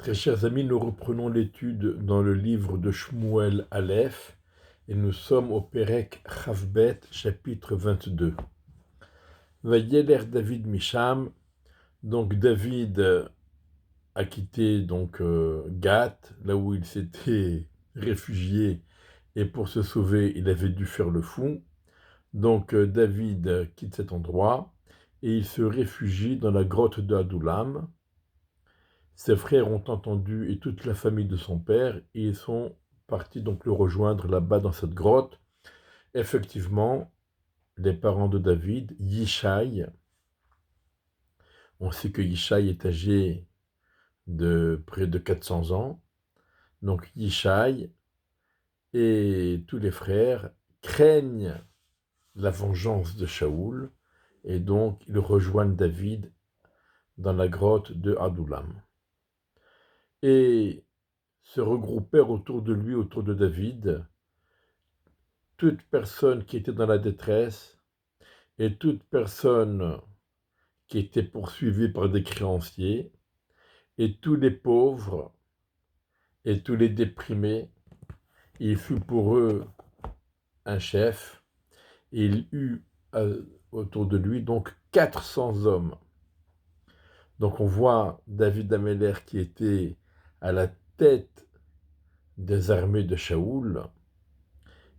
Très chers amis, nous reprenons l'étude dans le livre de Shmuel Aleph et nous sommes au Pérec Chavbet, chapitre 22. Vayeler David Misham, donc David a quitté Gath, là où il s'était réfugié, et pour se sauver, il avait dû faire le fou. Donc David quitte cet endroit et il se réfugie dans la grotte de Adullam. Ses frères ont entendu et toute la famille de son père et ils sont partis donc le rejoindre là-bas dans cette grotte. Effectivement, les parents de David, Yishai, on sait que Yishai est âgé de près de 400 ans, donc Yishai et tous les frères craignent la vengeance de Shaoul et donc ils rejoignent David dans la grotte de Adullam. Et se regroupèrent autour de lui, autour de David, toute personne qui était dans la détresse et toute personne qui était poursuivie par des créanciers et tous les pauvres et tous les déprimés. Il fut pour eux un chef et il eut autour de lui donc 400 hommes. Donc on voit David Améler qui était à la tête des armées de Shaoul.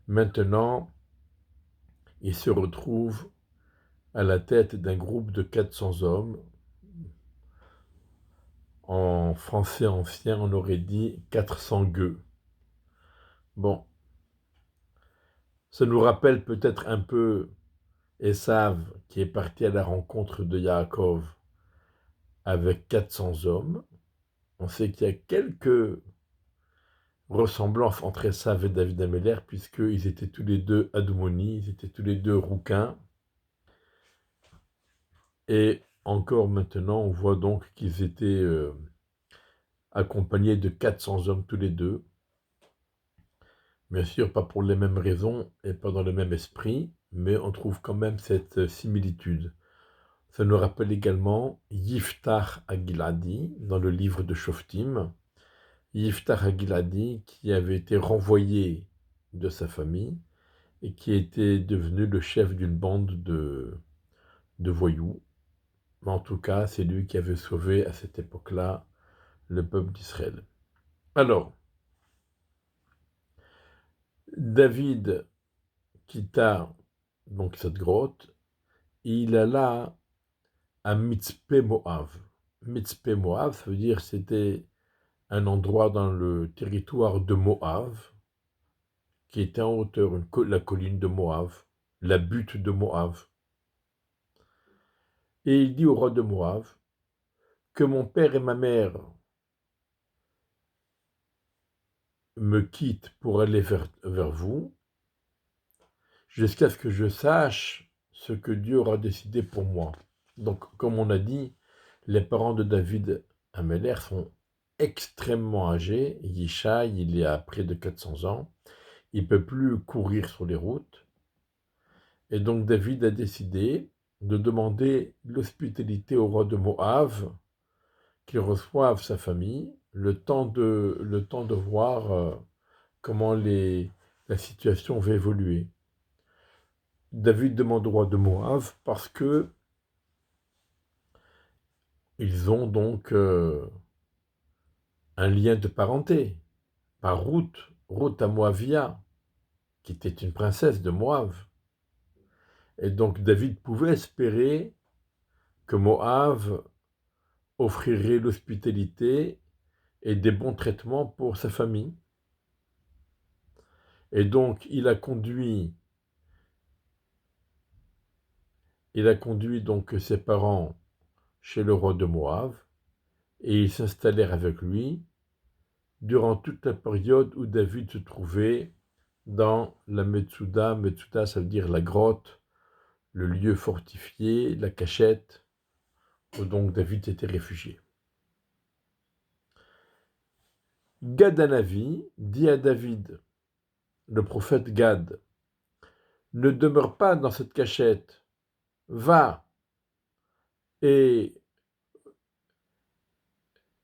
Maintenant, il se retrouve à la tête d'un groupe de 400 hommes. En français ancien, on aurait dit 400 gueux. Bon, ça nous rappelle peut-être un peu Esav qui est parti à la rencontre de Yaakov avec 400 hommes. On sait qu'il y a quelques ressemblances entre Esav et David Améler puisqu'ils étaient tous les deux Admoni, ils étaient tous les deux rouquins. Et encore maintenant, on voit donc qu'ils étaient accompagnés de 400 hommes tous les deux. Bien sûr, pas pour les mêmes raisons et pas dans le même esprit, mais on trouve quand même cette similitude. Ça nous rappelle également Yiftach Agiladi dans le livre de Shoftim. Yiftach Agiladi qui avait été renvoyé de sa famille et qui était devenu le chef d'une bande de voyous. Mais en tout cas, c'est lui qui avait sauvé à cette époque-là le peuple d'Israël. Alors, David quitta donc cette grotte et il alla à Mitzpé Moav. Mitzpé Moav, ça veut dire c'était un endroit dans le territoire de Moav, qui était en hauteur, la colline de Moav, la butte de Moav. Et il dit au roi de Moav que mon père et ma mère me quittent pour aller vers vous, jusqu'à ce que je sache ce que Dieu aura décidé pour moi. Donc, comme on a dit, les parents de David Améler sont extrêmement âgé. Yishai, il est à près de 400 ans. Il ne peut plus courir sur les routes. Et donc David a décidé de demander l'hospitalité au roi de Moab, qu'il reçoive sa famille, le temps de voir comment la situation va évoluer. David demande au roi de Moab parce que ils ont donc un lien de parenté par Ruth à Moavia, qui était une princesse de Moab. Et donc David pouvait espérer que Moab offrirait l'hospitalité et des bons traitements pour sa famille. Et donc il a conduit donc ses parents chez le roi de Moab et ils s'installèrent avec lui durant toute la période où David se trouvait dans la Metsuda. Metsuda, ça veut dire la grotte, le lieu fortifié, la cachette, où donc David était réfugié. Gad Hanavi dit à David, le prophète Gad, ne demeure pas dans cette cachette, va et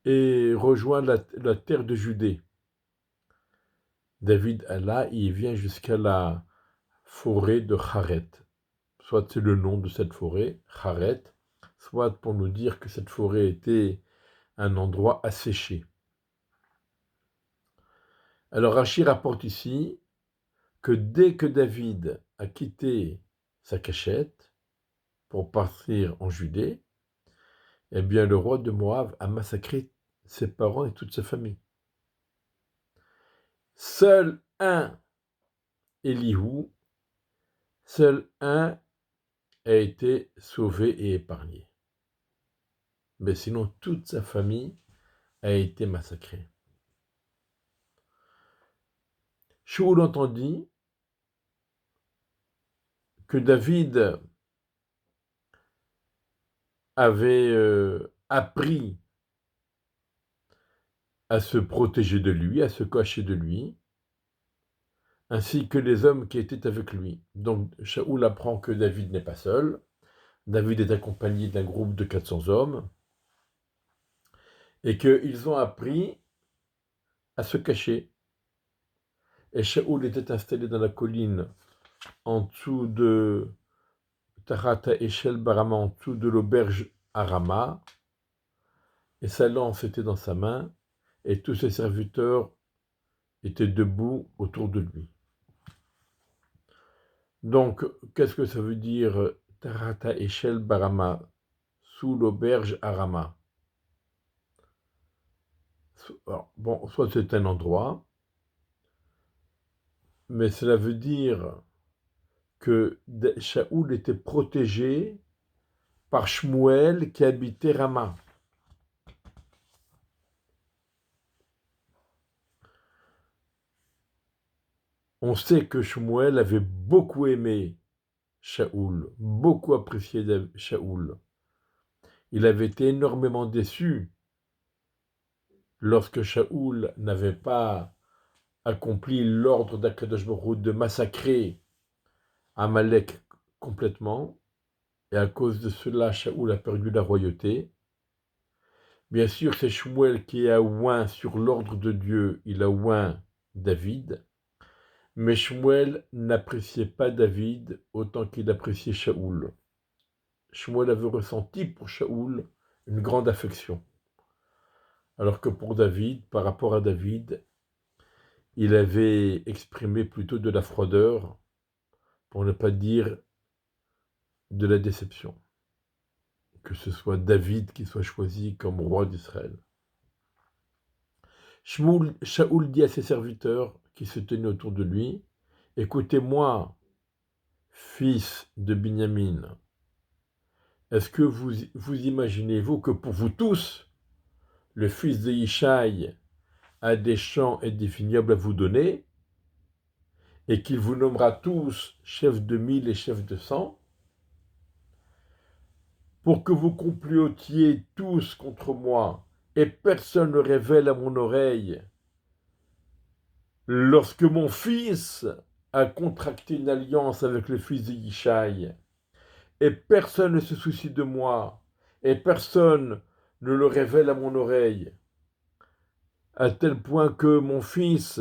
et rejoint la terre de Judée. David alla et il vient jusqu'à la forêt de Charet. Soit c'est le nom de cette forêt, Charet, soit pour nous dire que cette forêt était un endroit asséché. Alors Rachid rapporte ici que dès que David a quitté sa cachette pour partir en Judée, eh bien le roi de Moab a massacré ses parents et toute sa famille. Seul un, Élihu, seul un a été sauvé et épargné. Mais sinon, toute sa famille a été massacrée. Shaoul entendit que David avait appris à se protéger de lui, à se cacher de lui, ainsi que les hommes qui étaient avec lui. Donc Shaoul apprend que David n'est pas seul. David est accompagné d'un groupe de 400 hommes et qu'ils ont appris à se cacher. Et Shaoul était installé dans la colline en dessous de Tarata Eshel Barama, en dessous de l'auberge à Rama, et sa lance était dans sa main, et tous ses serviteurs étaient debout autour de lui. Donc, qu'est-ce que ça veut dire Tarata Eshel Barama, sous l'auberge à Rama? Alors, bon, soit c'est un endroit, mais cela veut dire que Shaoul était protégé par Shmuel qui habitait Rama. On sait que Shmuel avait beaucoup aimé Shaoul, beaucoup apprécié Shaoul. Il avait été énormément déçu lorsque Shaoul n'avait pas accompli l'ordre d'Akadosh Baruch Hu de massacrer Amalek complètement, et à cause de cela, Shaoul a perdu la royauté. Bien sûr, c'est Shmuel qui a oint sur l'ordre de Dieu, il a oint David, mais Shmuel n'appréciait pas David autant qu'il appréciait Shaoul. Shmuel avait ressenti pour Shaoul une grande affection, alors que pour David, par rapport à David, il avait exprimé plutôt de la froideur, pour ne pas dire de la déception, que ce soit David qui soit choisi comme roi d'Israël. Shaoul dit à ses serviteurs qui se tenaient autour de lui, « Écoutez-moi, fils de Binyamin, est-ce que vous imaginez-vous que pour vous tous, le fils de Yishai a des champs indéfinibles à vous donner, et qu'il vous nommera tous chefs de 1000 et chefs de 100, pour que vous complotiez tous contre moi, et personne ne révèle à mon oreille, lorsque mon fils a contracté une alliance avec le fils de Yishai, et personne ne se soucie de moi, et personne ne le révèle à mon oreille, à tel point que mon fils,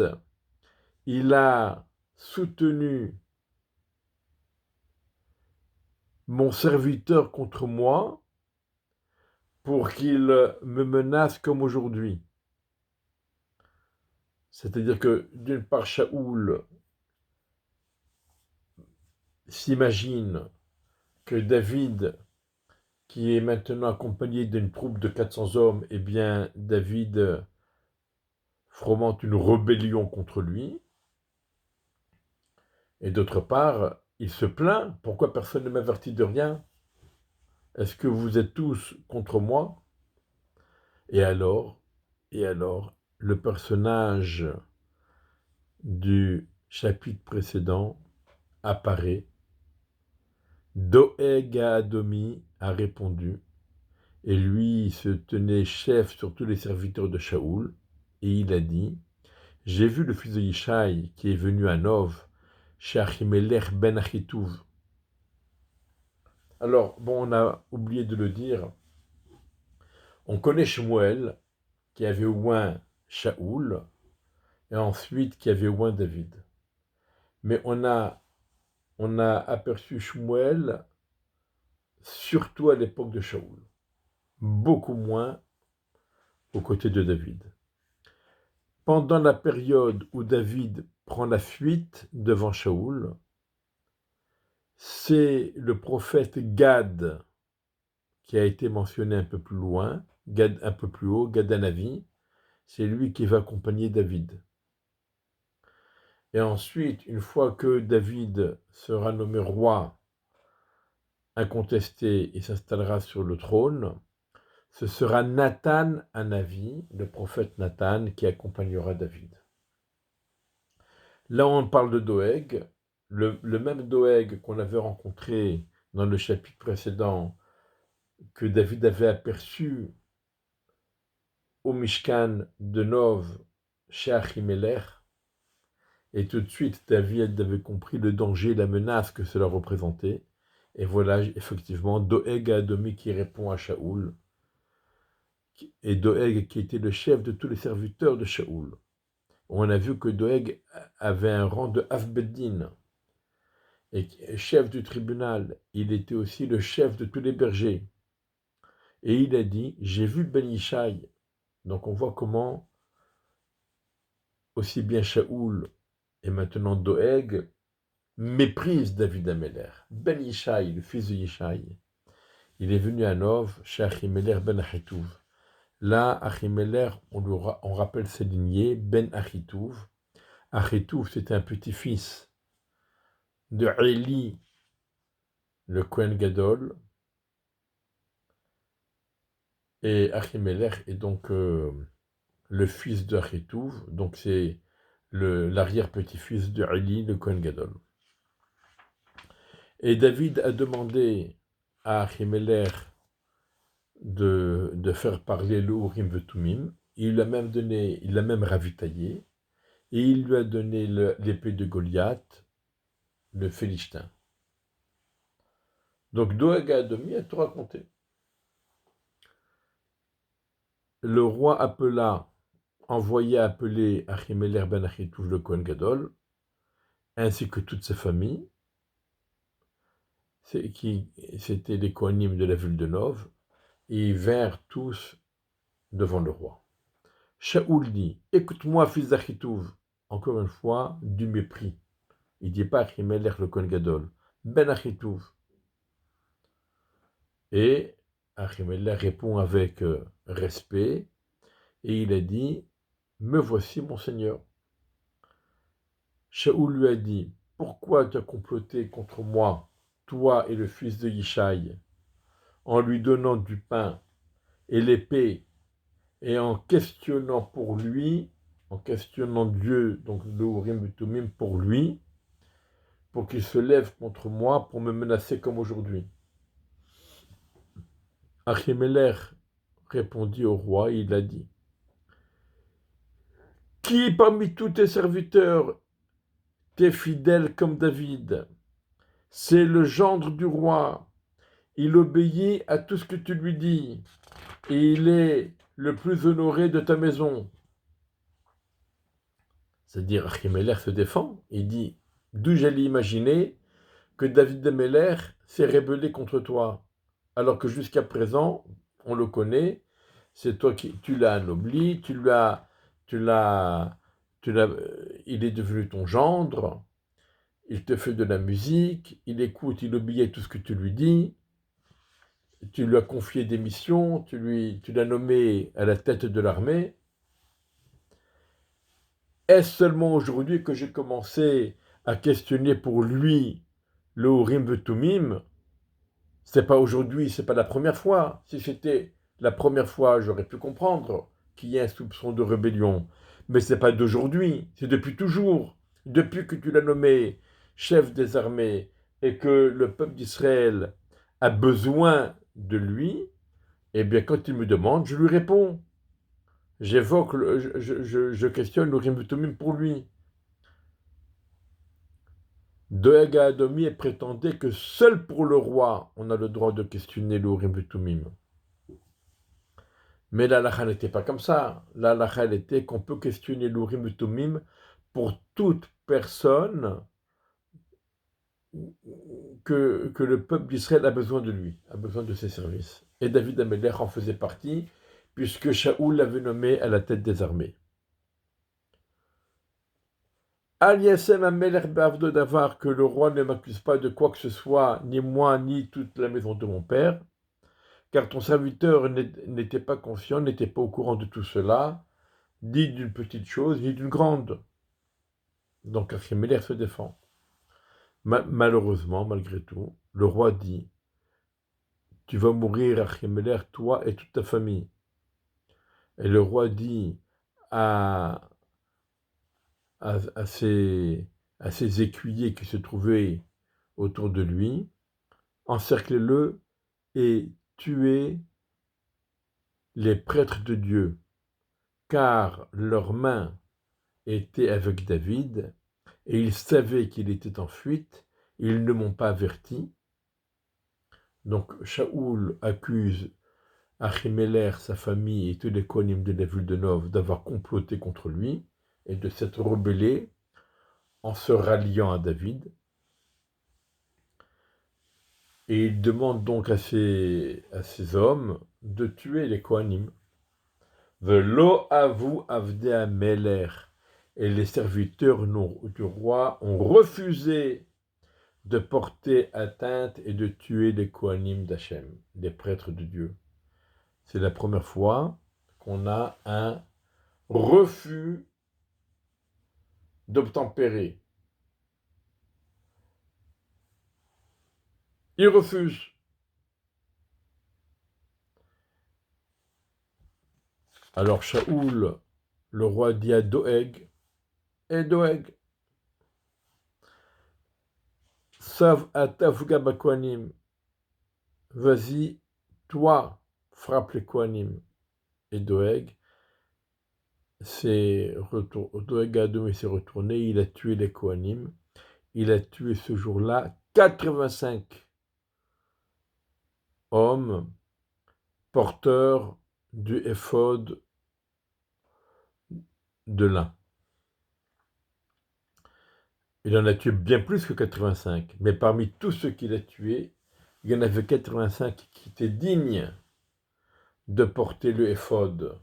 il a soutenu mon serviteur contre moi pour qu'il me menace comme aujourd'hui. » C'est-à-dire que d'une part, Shaoul s'imagine que David, qui est maintenant accompagné d'une troupe de 400 hommes, eh bien David fomente une rébellion contre lui. Et d'autre part, il se plaint, pourquoi personne ne m'avertit de rien? Est-ce que vous êtes tous contre moi? Et alors, le personnage du chapitre précédent apparaît. Doeg Adomi a répondu, et lui se tenait chef sur tous les serviteurs de Shaoul, et il a dit, « J'ai vu le fils de Yishai qui est venu à Nov, chez Achimelech ben Achitouv. » Alors, bon, on a oublié de le dire, on connaît Shmuel, qui avait oint Shaoul et ensuite qui avait oint David. Mais on a aperçu Shmuel surtout à l'époque de Shaoul, beaucoup moins aux côtés de David. Pendant la période où David prend la fuite devant Shaoul, c'est le prophète Gad qui a été mentionné un peu plus loin, Gad un peu plus haut, Gad Hanavi, c'est lui qui va accompagner David. Et ensuite, une fois que David sera nommé roi incontesté et s'installera sur le trône, ce sera Nathan Hanavi, le prophète Nathan, qui accompagnera David. Là, on parle de Doeg, le même Doeg qu'on avait rencontré dans le chapitre précédent, que David avait aperçu au Mishkan de Nov chez Achimelech, et tout de suite, David avait compris le danger, la menace que cela représentait. Et voilà, effectivement, Doeg Adomi qui répond à Shaoul, et Doeg qui était le chef de tous les serviteurs de Shaoul. On a vu que Doeg avait un rang de Avbeddin, et chef du tribunal, il était aussi le chef de tous les bergers. Et il a dit, j'ai vu Ben Yishai. Donc on voit comment, aussi bien Shaoul et maintenant Doeg, méprise David Ameller. Ben Yishai, le fils de Yishai, il est venu à Nov, chez Achimelech ben Achitouv. Là, Achimelech, on rappelle ses lignées, ben Achitouv. Achitouv, c'était un petit-fils de Eli, le Kohen Gadol. Et Achimelech est donc le fils de Achitouv, donc c'est l'arrière-petit-fils de Eli, le Kohen Gadol. Et David a demandé à Achimelech de faire parler le Urim et Tumim. Il l'a même ravitaillé, et il lui a donné l'épée de Goliath, le Philistin. Donc Doeg Adomi a tout raconté. Le roi envoya appeler Achimelech ben Achitouv le Kohen Gadol, ainsi que toute sa famille, c'était les Kohanim de la ville de Nov, et ils vinrent tous devant le roi. Shaoul dit, écoute-moi, fils d'Achitouv, encore une fois, du mépris. Il ne dit pas Achimelech le Kohen Gadol, ben Achitouv. Et Achimelech répond avec respect, et il a dit, me voici mon seigneur. Shaoul lui a dit, pourquoi tu as comploté contre moi, toi et le fils de Yishai, en lui donnant du pain et l'épée, et en questionnant pour lui, en questionnant Dieu, donc le Urim et Tumim pour lui, pour qu'il se lève contre moi, pour me menacer comme aujourd'hui. Achimelech répondit au roi, il a dit, qui parmi tous tes serviteurs t'est fidèle comme David? C'est le gendre du roi. Il obéit à tout ce que tu lui dis, et il est le plus honoré de ta maison. C'est-à-dire, Achimelech se défend, il dit, d'où j'allais imaginer que David Ameller s'est rébellé contre toi, alors que jusqu'à présent, on le connaît, c'est toi tu l'as anobli, il est devenu ton gendre, il te fait de la musique, il écoute, il obéit à tout ce que tu lui dis, tu lui as confié des missions, tu l'as nommé à la tête de l'armée. Est-ce seulement aujourd'hui que j'ai commencé à questionner pour lui le Urim et Tumim? C'est pas aujourd'hui, c'est pas la première fois. Si c'était la première fois, j'aurais pu comprendre qu'il y a un soupçon de rébellion. Mais c'est pas d'aujourd'hui, c'est depuis toujours. Depuis que tu l'as nommé chef des armées et que le peuple d'Israël a besoin de lui, eh bien quand il me demande, je lui réponds. J'évoque, je questionne le Tumim pour lui. Doeg Adomi prétendait que seul pour le roi, on a le droit de questionner le Urim et Tumim. Mais la halakha n'était pas comme ça. La halakha, elle était qu'on peut questionner l'Urim et Tumim pour toute personne que le peuple d'Israël a besoin de lui, a besoin de ses services. Et David Amelech en faisait partie, puisque Shaoul l'avait nommé à la tête des armées. Al Yassem Amelech Bavdo Davar, que le roi ne m'accuse pas de quoi que ce soit, ni moi, ni toute la maison de mon père, car ton serviteur n'était pas conscient, n'était pas au courant de tout cela, ni d'une petite chose, ni d'une grande. Donc Achimelech se défend. Malheureusement, malgré tout, le roi dit, tu vas mourir, Achimelech, toi et toute ta famille. Et le roi dit à, à ses écuyers qui se trouvaient autour de lui, encerclez-le et tuez les prêtres de Dieu, car leurs mains étaient avec David, et ils savaient qu'il était en fuite, et ils ne m'ont pas averti. Donc Shaoul accuse Achimelech, sa famille et tous les Kohanim de la ville de Nov d'avoir comploté contre lui et de s'être rebellés en se ralliant à David. Et il demande donc à ces hommes de tuer les Kohanim. Velo avu avdei Amelech. Et les serviteurs du roi ont refusé de porter atteinte et de tuer les Kohanim d'Hachem, les prêtres de Dieu. C'est la première fois qu'on a un refus d'obtempérer. Il refuse. Alors Shaoul, le roi, dit à Doeg, et Doeg, Sav atafuga bakwanim, vas-y, toi, frappe les Kohanim. Et Doeg s'est retourné, il a tué les Kohanim. Il a tué ce jour-là 85 hommes porteurs du éphod de lin. Il en a tué bien plus que 85, mais parmi tous ceux qu'il a tués, il y en avait 85 qui étaient dignes de porter le éphod.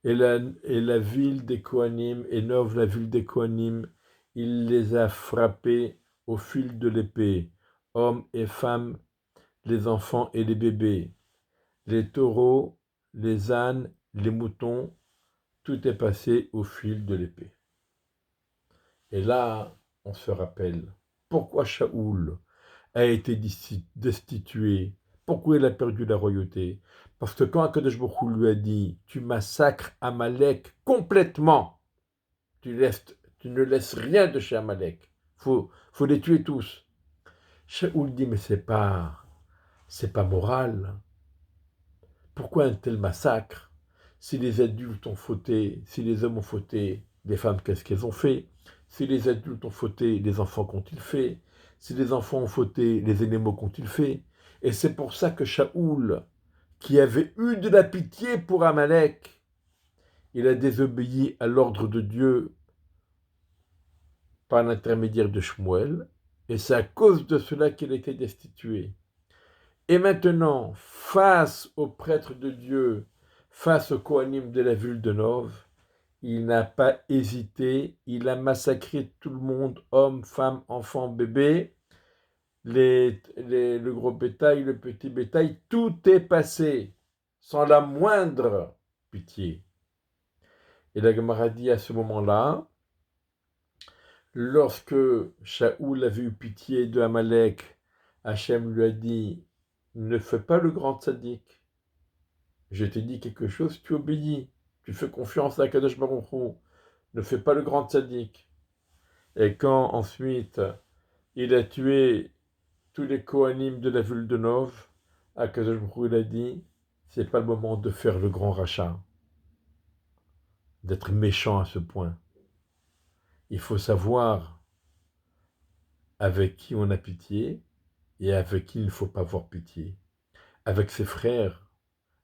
Et la ville des Kohanim, et Nov, la ville des Kohanim, il les a frappés au fil de l'épée, hommes et femmes, les enfants et les bébés, les taureaux, les ânes, les moutons, tout est passé au fil de l'épée. Et là, on se rappelle pourquoi Shaoul a été destitué, pourquoi il a perdu la royauté. Parce que quand Akadosh Baruch Hu lui a dit « Tu massacres Amalek complètement, tu ne laisses rien de chez Amalek, faut les tuer tous. » Shaoul dit « Mais c'est pas moral. Pourquoi un tel massacre? Si les adultes ont fauté, si les hommes ont fauté, les femmes, qu'est-ce qu'elles ont fait? Si les adultes ont fauté, les enfants qu'ont-ils fait? Si les enfants ont fauté, les animaux qu'ont-ils fait? Et c'est pour ça que Shaoul, qui avait eu de la pitié pour Amalek, il a désobéi à l'ordre de Dieu par l'intermédiaire de Shmuel, et c'est à cause de cela qu'il a été destitué. Et maintenant, face aux prêtres de Dieu, face aux Kohanim de la ville de Nov, il n'a pas hésité, il a massacré tout le monde, hommes, femmes, enfants, bébés, le gros bétail, le petit bétail, tout est passé, sans la moindre pitié. Et la Gemara dit à ce moment-là, lorsque Shaoul avait eu pitié de Amalek, Hachem lui a dit, ne fais pas le grand tzaddik. Je t'ai dit quelque chose, tu obéis. Tu fais confiance à Kadosh Baruch Hu. Ne fais pas le grand tzaddik. Et quand ensuite il a tué tous les Kohanim de la ville de Nov, Kadosh Baruch Hu il a dit, c'est pas le moment de faire le grand rachat, d'être méchant à ce point. Il faut savoir avec qui on a pitié et avec qui il ne faut pas avoir pitié. avec ses frères,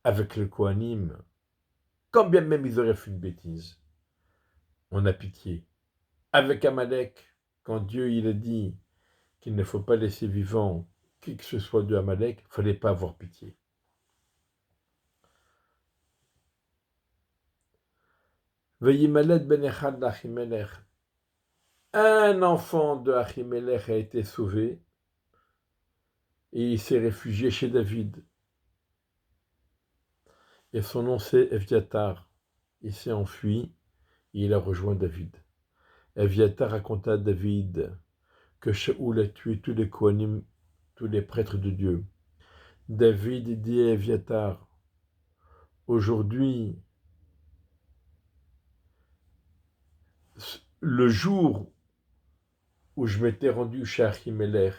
avec le Kohanim, quand bien même ils auraient fait une bêtise, on a pitié. Avec Amalek, quand Dieu il a dit qu'il ne faut pas laisser vivant qui que ce soit de Amalek, il ne fallait pas avoir pitié. Veyimaled ben Echad d'Achimelech. Un enfant de Achimelech a été sauvé et il s'est réfugié chez David. Et son nom c'est Eviatar. Il s'est enfui et il a rejoint David. Eviatar raconta à David que Shaoul a tué tous les Kohanim, tous les prêtres de Dieu. David dit à Eviatar, aujourd'hui, le jour où je m'étais rendu chez Achimelech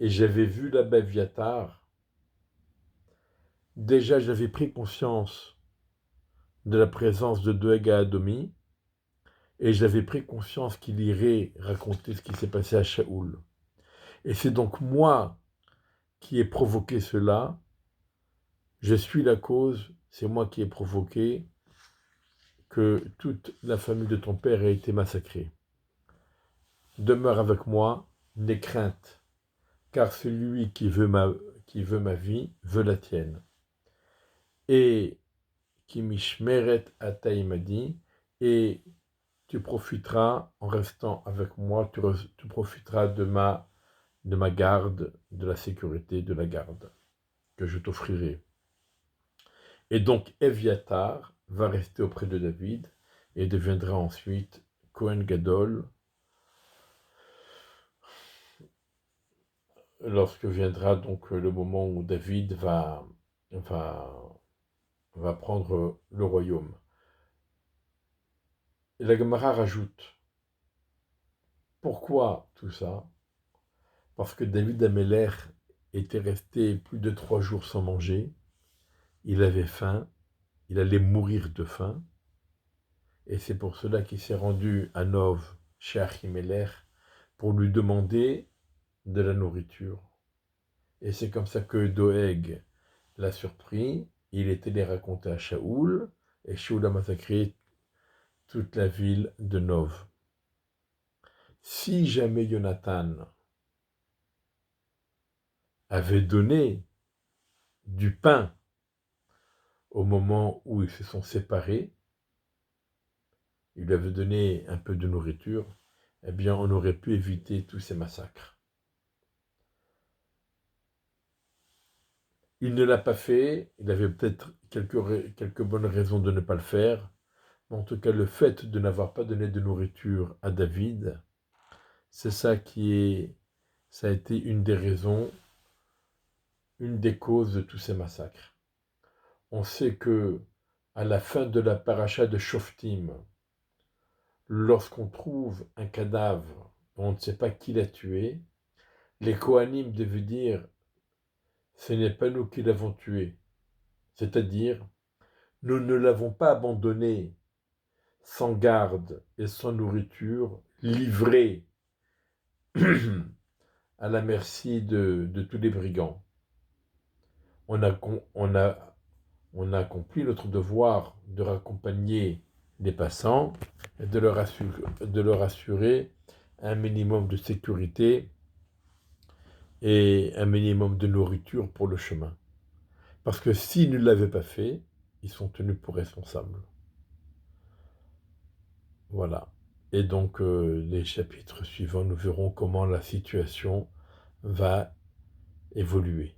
et j'avais vu là-bas Eviatar, déjà j'avais pris conscience de la présence de Doeg à Adomi et j'avais pris conscience qu'il irait raconter ce qui s'est passé à Shaoul. Et c'est donc moi qui ai provoqué cela, je suis la cause, c'est moi qui ai provoqué que toute la famille de ton père ait été massacrée. Demeure avec moi, n'aie crainte, car celui qui veut ma vie veut la tienne. Et qui mishmeret ata m'a dit, et tu profiteras, en restant avec moi, tu profiteras de ma garde, de la sécurité de la garde que je t'offrirai. Et donc Eviatar va rester auprès de David et deviendra ensuite Kohen Gadol lorsque viendra donc le moment où David va prendre le royaume. Et la Gemara rajoute, pourquoi tout ça? Parce que David Améler était resté plus de 3 jours sans manger, il avait faim, il allait mourir de faim, et c'est pour cela qu'il s'est rendu à Nov, chez Achimelech, pour lui demander de la nourriture. Et c'est comme ça que Doeg l'a surpris, il est allé raconter à Shaoul, et Shaoul a massacré toute la ville de Nov. Si jamais Jonathan avait donné du pain au moment où ils se sont séparés, il lui avait donné un peu de nourriture, eh bien on aurait pu éviter tous ces massacres. Il ne l'a pas fait, il avait peut-être quelques bonnes raisons de ne pas le faire, mais en tout cas le fait de n'avoir pas donné de nourriture à David, c'est ça ça a été une des raisons, une des causes de tous ces massacres. On sait que à la fin de la paracha de Shoftim, lorsqu'on trouve un cadavre, on ne sait pas qui l'a tué, les Kohanim devaient dire « ce n'est pas nous qui l'avons tué », c'est-à-dire « nous ne l'avons pas abandonné sans garde et sans nourriture, livré à la merci de tous les brigands. On a accompli notre devoir de raccompagner les passants et de leur assurer un minimum de sécurité et un minimum de nourriture pour le chemin. Parce que s'ils ne l'avaient pas fait, ils sont tenus pour responsables. Voilà. Et donc, les chapitres suivants, nous verrons comment la situation va évoluer.